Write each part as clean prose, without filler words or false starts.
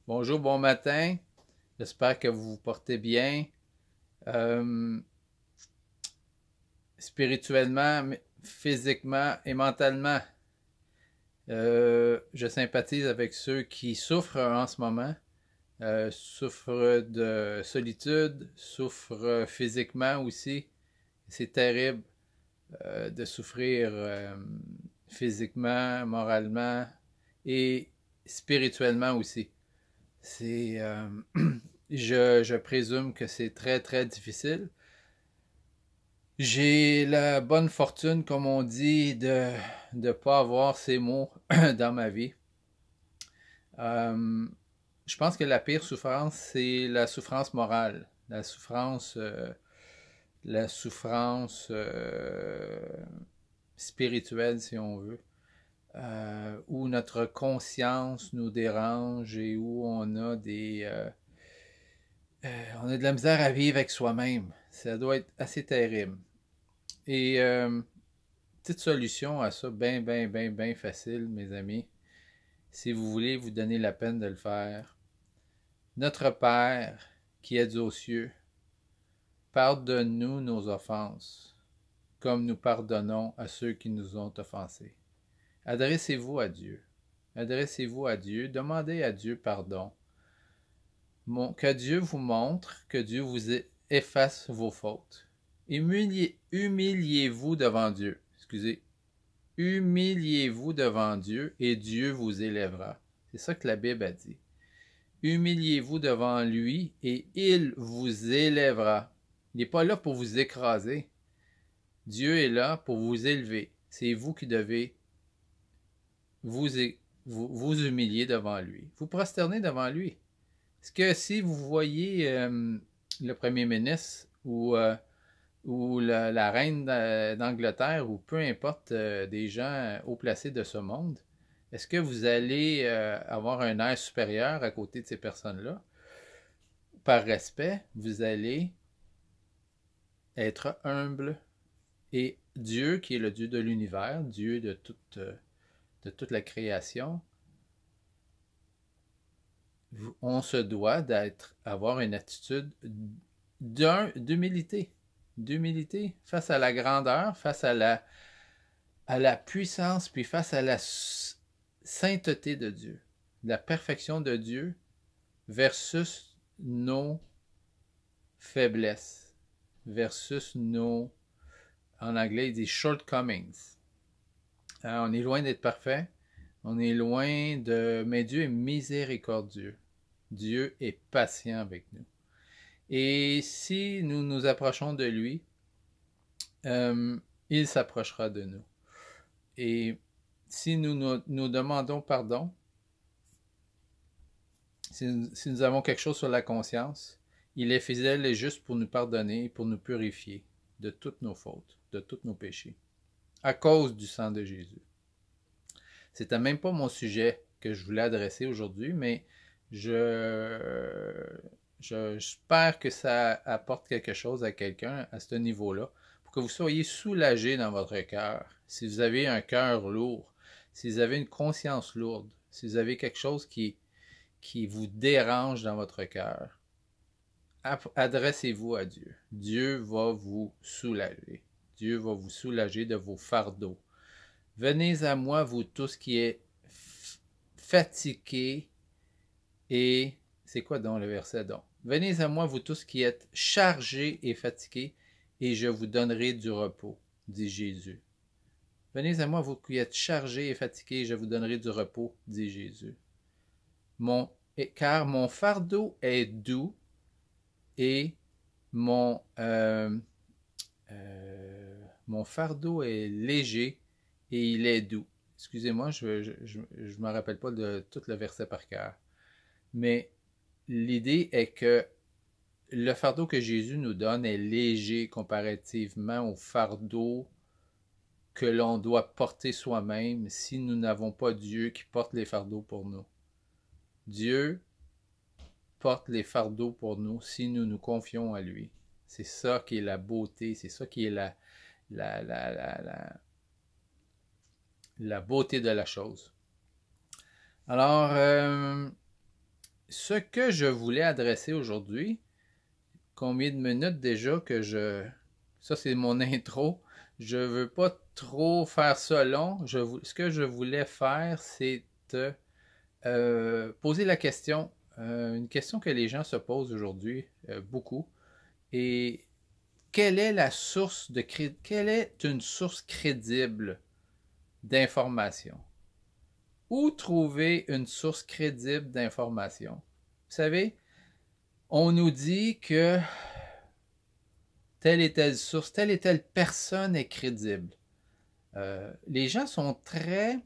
Bonjour, bon matin. J'espère que vous vous portez bien. Euh, Spirituellement, physiquement et mentalement. Je sympathise avec ceux qui souffrent en ce moment, souffrent de solitude, souffrent physiquement aussi. C'est terrible de souffrir physiquement, moralement et spirituellement aussi. C'est, je présume que c'est très, très difficile. J'ai la bonne fortune, comme on dit, de ne pas avoir ces mots dans ma vie. Euh, je pense que la pire souffrance, c'est la souffrance morale, la souffrance spirituelle, si on veut, où notre conscience nous dérange et où on a de la misère à vivre avec soi-même. Ça doit être assez terrible. Et petite solution à ça, bien facile, mes amis. Si vous voulez vous donner la peine de le faire, notre Père qui es aux cieux, pardonne-nous nos offenses, comme nous pardonnons à ceux qui nous ont offensés. Adressez-vous à Dieu. Adressez-vous à Dieu. Demandez à Dieu pardon. Que Dieu vous montre, que Dieu vous efface vos fautes. Humiliez-vous devant Dieu. Excusez. Humiliez-vous devant Dieu et Dieu vous élèvera. C'est ça que la Bible a dit. Humiliez-vous devant lui et il vous élèvera. Il n'est pas là pour vous écraser. Dieu est là pour vous élever. C'est vous qui devez vous, vous humilier devant lui. Vous prosterner devant lui. Est-ce que si vous voyez le premier ministre ou la reine d'Angleterre ou peu importe des gens haut placés de ce monde, est-ce que vous allez avoir un air supérieur à côté de ces personnes-là? Par respect, vous allez être humble et Dieu, qui est le Dieu de l'univers, Dieu de toute la création, on se doit avoir une attitude d'humilité. D'humilité face à la grandeur, face à la puissance, puis face à la sainteté de Dieu, la perfection de Dieu versus nos faiblesses, versus en anglais, il dit shortcomings. On est loin d'être parfait, on est loin mais Dieu est miséricordieux. Dieu est patient avec nous. Et si nous nous approchons de lui, il s'approchera de nous. Et si nous demandons pardon, si nous avons quelque chose sur la conscience, il est fidèle et juste pour nous pardonner, pour nous purifier de toutes nos fautes, de tous nos péchés, à cause du sang de Jésus. C'était même pas mon sujet que je voulais adresser aujourd'hui, mais j'espère que ça apporte quelque chose à quelqu'un à ce niveau-là, pour que vous soyez soulagés dans votre cœur. Si vous avez un cœur lourd, si vous avez une conscience lourde, si vous avez quelque chose qui vous dérange dans votre cœur, adressez-vous à Dieu. Dieu va vous soulager. Dieu va vous soulager de vos fardeaux. Venez à moi, vous tous qui êtes fatigués et... C'est quoi donc le verset donc? Venez à moi, vous tous qui êtes chargés et fatigués, et je vous donnerai du repos, dit Jésus. Venez à moi, vous qui êtes chargés et fatigués, et je vous donnerai du repos, dit Jésus. Car mon fardeau est doux et mon fardeau est léger et il est doux. Excusez-moi, je ne me rappelle pas de tout le verset par cœur. Mais l'idée est que le fardeau que Jésus nous donne est léger comparativement au fardeau que l'on doit porter soi-même si nous n'avons pas Dieu qui porte les fardeaux pour nous. Dieu porte les fardeaux pour nous si nous nous confions à lui. C'est ça qui est la beauté, c'est ça qui est la beauté de la chose. Alors, ce que je voulais adresser aujourd'hui, combien de minutes déjà que je... Ça, c'est mon intro. Je veux pas trop faire ça long. Ce que je voulais faire, c'est te poser la question, une question que les gens se posent aujourd'hui beaucoup. Et quelle est la source de quelle est une source crédible d'information? Où trouver une source crédible d'information? Vous savez, on nous dit que telle et telle source, telle et telle personne est crédible. Les gens sont très...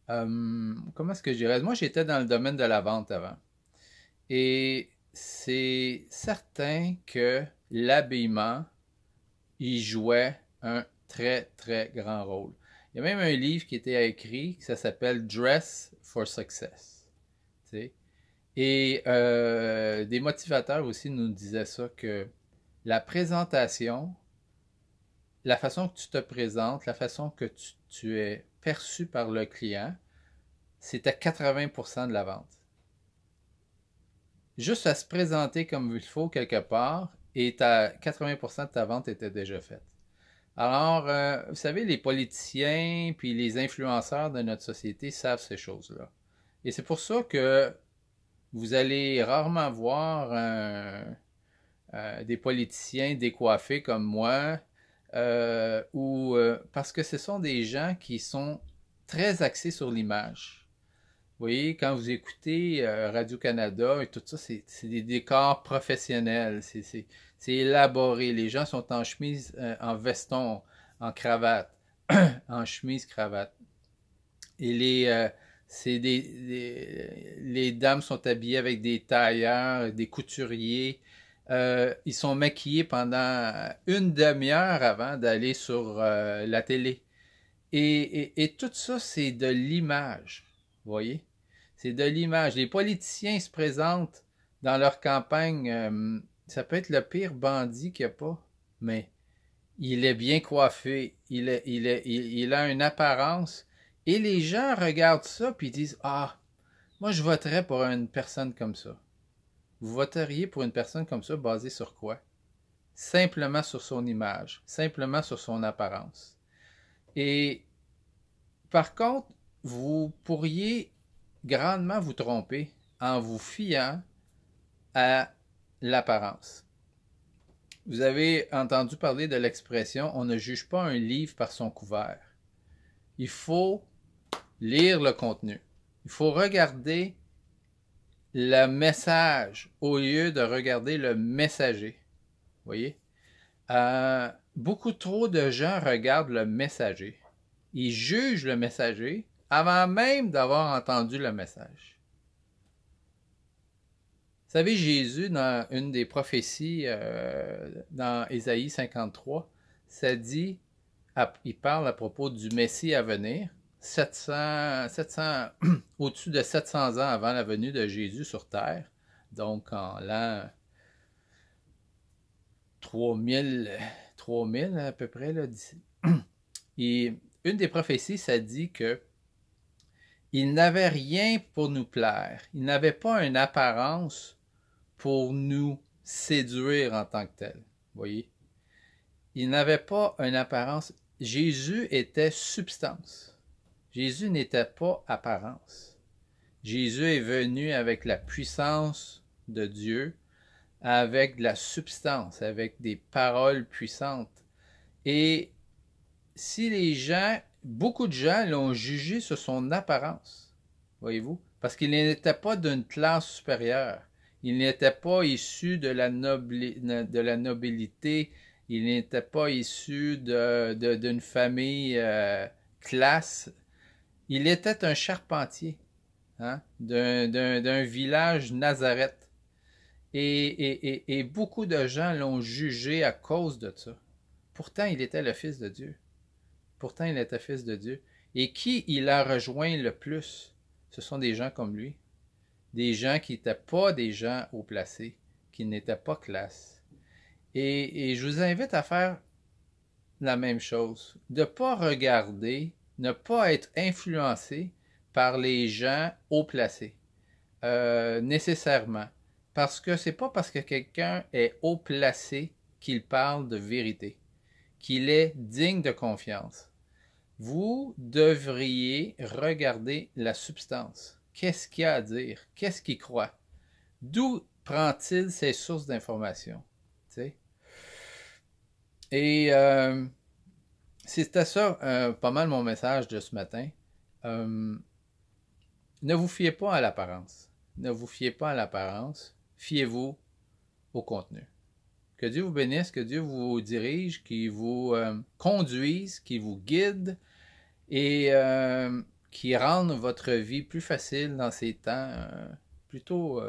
comment est-ce que je dirais? Moi, j'étais dans le domaine de la vente avant. Et c'est certain que l'habillement y jouait un très, très grand rôle. Il y a même un livre qui était écrit, ça s'appelle Dress for Success. T'sais? Et des motivateurs aussi nous disaient ça, que la présentation, la façon que tu te présentes, la façon que tu es perçu par le client, c'est à 80% de la vente. Juste à se présenter comme il faut quelque part, et 80% de ta vente était déjà faite. Alors, vous savez, les politiciens puis les influenceurs de notre société savent ces choses-là. Et c'est pour ça que vous allez rarement voir des politiciens décoiffés comme moi, parce que ce sont des gens qui sont très axés sur l'image. Vous voyez, quand vous écoutez Radio-Canada et tout ça, c'est des décors professionnels, c'est élaboré. Les gens sont en chemise, en veston, en cravate, en chemise, cravate. Et les dames sont habillées avec des tailleurs, des couturiers. Ils sont maquillés pendant une demi-heure avant d'aller sur la télé. Et tout ça, c'est de l'image. Vous voyez? C'est de l'image. Les politiciens se présentent dans leur campagne. Ça peut être le pire bandit qu'il n'y a pas, mais il est bien coiffé. Il a une apparence. Et les gens regardent ça puis disent, ah, moi je voterais pour une personne comme ça. Vous voteriez pour une personne comme ça basée sur quoi? Simplement sur son image, simplement sur son apparence. Et par contre, vous pourriez grandement vous tromper en vous fiant à l'apparence. Vous avez entendu parler de l'expression « on ne juge pas un livre par son couvert ». Il faut lire le contenu. Il faut regarder le message au lieu de regarder le messager. Vous voyez? Beaucoup trop de gens regardent le messager. Ils jugent le messager avant même d'avoir entendu le message. Vous savez, Jésus, dans une des prophéties, dans Ésaïe 53, ça dit, il parle à propos du Messie à venir, 700 au-dessus de 700 ans avant la venue de Jésus sur terre, donc en l'an 3000 à peu près. Là. Et une des prophéties, ça dit que il n'avait rien pour nous plaire. Il n'avait pas une apparence pour nous séduire en tant que tel. Vous voyez? Il n'avait pas une apparence. Jésus était substance. Jésus n'était pas apparence. Jésus est venu avec la puissance de Dieu, avec de la substance, avec des paroles puissantes. Et si les gens, beaucoup de gens l'ont jugé sur son apparence, voyez-vous, parce qu'il n'était pas d'une classe supérieure, il n'était pas issu de la nobilité, il n'était pas issu d'une famille classe, il était un charpentier, hein, d'un village Nazareth. Et beaucoup de gens l'ont jugé à cause de ça. Pourtant, il était le Fils de Dieu. Pourtant, il était Fils de Dieu. Et qui il a rejoint le plus? Ce sont des gens comme lui. Des gens qui n'étaient pas des gens haut placés, qui n'étaient pas classe. Et je vous invite à faire la même chose. De ne pas regarder, ne pas être influencé par les gens haut placés. nécessairement. Parce que c'est pas parce que quelqu'un est haut placé qu'il parle de vérité, qu'il est digne de confiance. Vous devriez regarder la substance. Qu'est-ce qu'il a à dire? Qu'est-ce qu'il croit? D'où prend-il ses sources d'information? Et c'était ça pas mal mon message de ce matin. Ne vous fiez pas à l'apparence. Ne vous fiez pas à l'apparence. Fiez-vous au contenu. Que Dieu vous bénisse, que Dieu vous dirige, qu'il vous conduise, qu'il vous guide et qui rende votre vie plus facile dans ces temps plutôt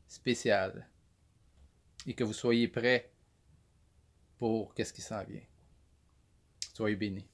spéciaux. Et que vous soyez prêts pour qu'est-ce qui s'en vient. Soyez bénis.